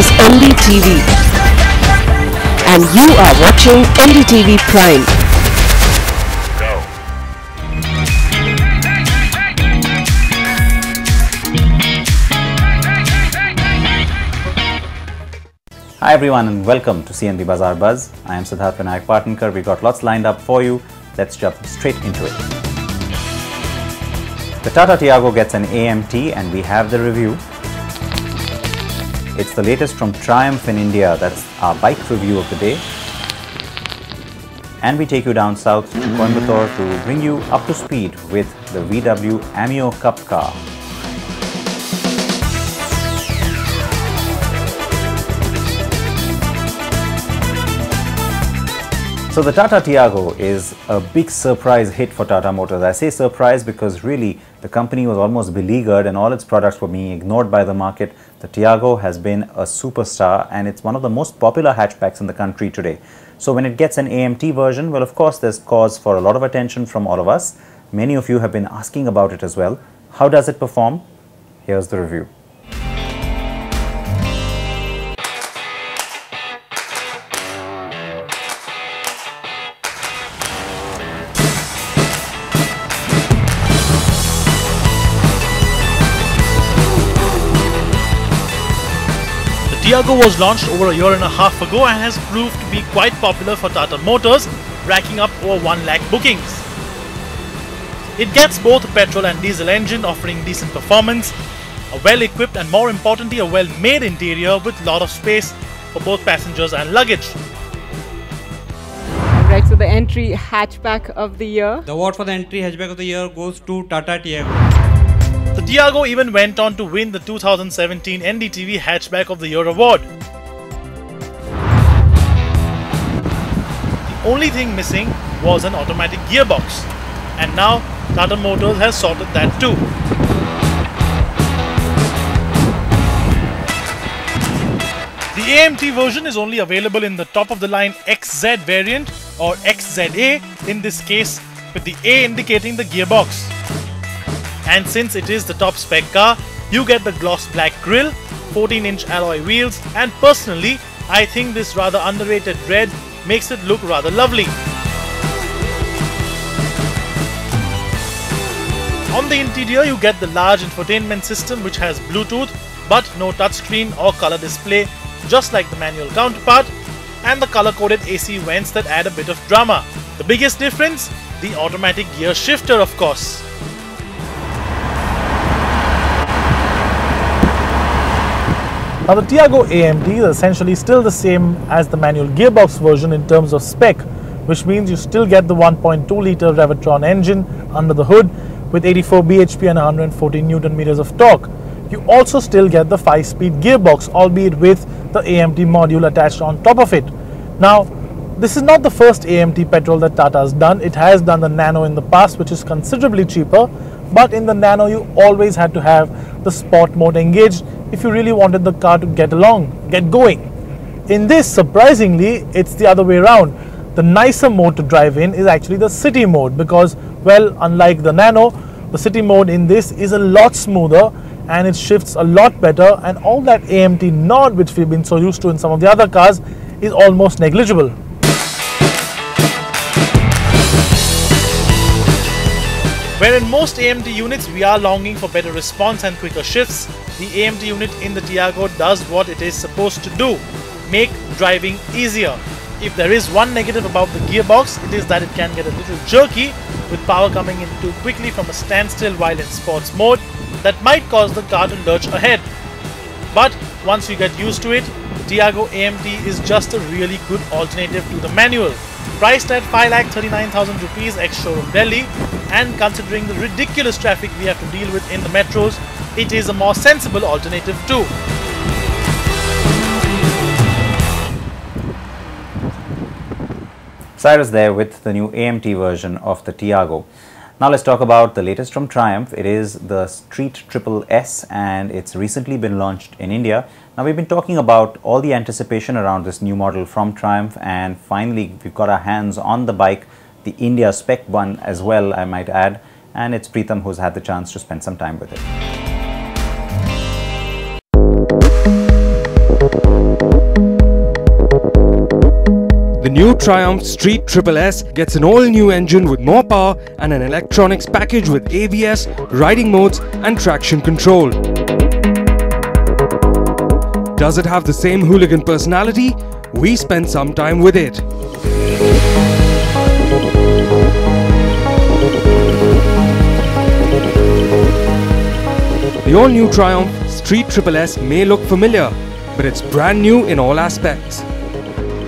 is NDTV and you are watching NDTV Prime. Hi everyone and welcome to CNB Bazaar Buzz. I am Siddharth Vinayak Patankar. We got lots lined up for you. Let's jump straight into it. The Tata Tiago gets an AMT and we have the review. It's the latest from Triumph in India. That's our bike review of the day. And we take you down south to Coimbatore to bring you up to speed with the VW Ameo Cup car. So the Tata Tiago is a big surprise hit for Tata Motors. I say surprise because really the company was almost beleaguered and all its products were being ignored by the market. The Tiago has been a superstar and it's one of the most popular hatchbacks in the country today. So when it gets an AMT version, well, of course there's cause for a lot of attention from all of us. Many of you have been asking about it as well. How does it perform? Here's the review. Tiago was launched over a year and a half ago and has proved to be quite popular for Tata Motors, racking up over 1 lakh bookings. It gets both a petrol and diesel engine offering decent performance, a well-equipped and more importantly a well-made interior with lot of space for both passengers and luggage. Right, so the entry hatchback of the year. The award for the entry hatchback of the year goes to Tata Tiago. The Tiago even went on to win the 2017 NDTV Hatchback of the Year award. The only thing missing was an automatic gearbox, and now Tata Motors has sorted that too. The AMT version is only available in the top of the line XZ variant or XZA, in this case with the A indicating the gearbox. And since it is the top spec car, you get the gloss black grille, 14-inch alloy wheels, and personally, I think this rather underrated red makes it look rather lovely. On the interior, you get the large infotainment system which has Bluetooth but no touchscreen or color display, just like the manual counterpart, and the color-coded AC vents that add a bit of drama. The biggest difference? The automatic gear shifter, of course. Now the Tiago AMT is essentially still the same as the manual gearbox version in terms of spec, which means you still get the 1.2-litre Revitron engine under the hood with 84 bhp and 114 Nm of torque. You also still get the 5-speed gearbox, albeit with the AMT module attached on top of it. Now, this is not the first AMT petrol that Tata has done. It has done the Nano in the past, which is considerably cheaper, but in the Nano you always had to have the sport mode engaged if you really wanted the car to get going. In this, surprisingly, it's the other way around. The nicer mode to drive in is actually the city mode because, well, unlike the Nano, the city mode in this is a lot smoother and it shifts a lot better, and all that AMT nod which we've been so used to in some of the other cars is almost negligible. Where in most AMT units we are longing for better response and quicker shifts, the AMT unit in the Tiago does what it is supposed to do: make driving easier. If there is one negative about the gearbox, it is that it can get a little jerky with power coming in too quickly from a standstill while in sports mode. That might cause the car to lurch ahead. But once you get used to it, the Tiago AMT is just a really good alternative to the manual. Priced at 5,39,000 rupees ex-showroom Delhi, and considering the ridiculous traffic we have to deal with in the metros, it is a more sensible alternative too. Cyrus there with the new AMT version of the Tiago. Now let's talk about the latest from Triumph. It is the Street Triple S and it's recently been launched in India. Now we've been talking about all the anticipation around this new model from Triumph, and finally we've got our hands on the bike, the India spec one as well, I might add, and it's Preetham who's had the chance to spend some time with it. new Triumph Street Triple S gets an all-new engine with more power and an electronics package with ABS, riding modes and traction control. Does it have the same hooligan personality? We spent some time with it. The all-new Triumph Street Triple S may look familiar, but it's brand new in all aspects.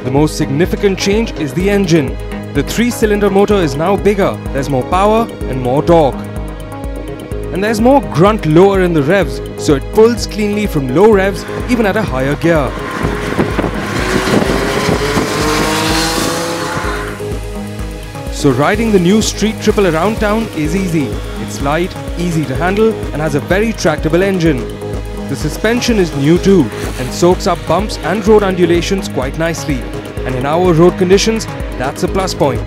The most significant change is the engine. The 3-cylinder motor is now bigger, there's more power and more torque. And there's more grunt lower in the revs, so it pulls cleanly from low revs even at a higher gear. So riding the new Street Triple around town is easy. It's light, easy to handle and has a very tractable engine. The suspension is new too and soaks up bumps and road undulations quite nicely. And in our road conditions, that's a plus point.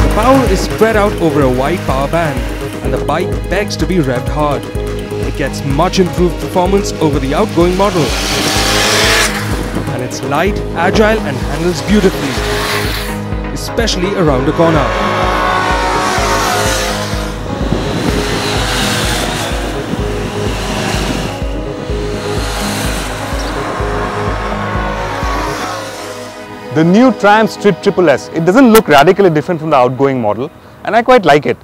The power is spread out over a wide power band and the bike begs to be revved hard. It gets much improved performance over the outgoing model. And it's light, agile and handles beautifully, especially around a corner. The new Triumph Street Triple S, it doesn't look radically different from the outgoing model and I quite like it.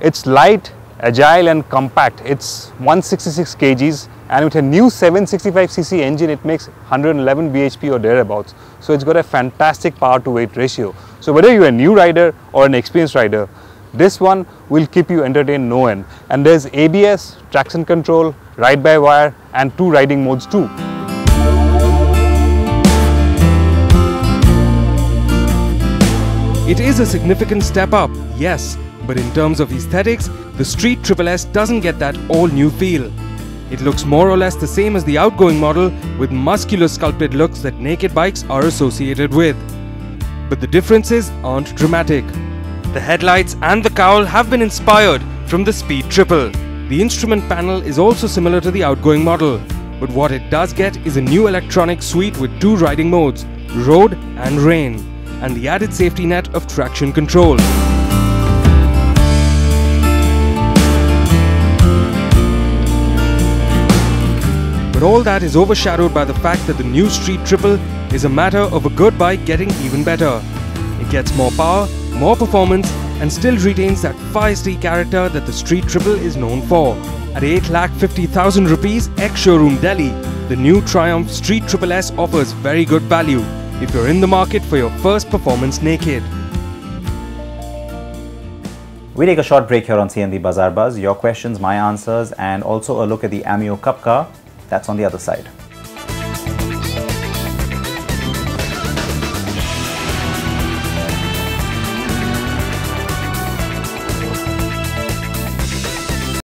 It's light, agile and compact. It's 166 kgs and with a new 765cc engine it makes 111 bhp or thereabouts. So it's got a fantastic power to weight ratio. So whether you're a new rider or an experienced rider, this one will keep you entertained no end. And there's ABS, traction control, ride-by-wire and 2 riding modes too. It is a significant step up, yes, but in terms of aesthetics, the Street Triple S doesn't get that all-new feel. It looks more or less the same as the outgoing model with muscular sculpted looks that naked bikes are associated with. But the differences aren't dramatic. The headlights and the cowl have been inspired from the Speed Triple. The instrument panel is also similar to the outgoing model, but what it does get is a new electronic suite with 2 riding modes, road and rain, and the added safety net of traction control. But all that is overshadowed by the fact that the new Street Triple is a matter of a good bike getting even better. It gets more power, more performance and still retains that feisty character that the Street Triple is known for. At 8,50,000 rupees ex-showroom Delhi, the new Triumph Street Triple S offers very good value if you're in the market for your first performance naked. We take a short break here on CNB Bazaar Buzz. Your questions, my answers and also a look at the Ameo Cup car. That's on the other side.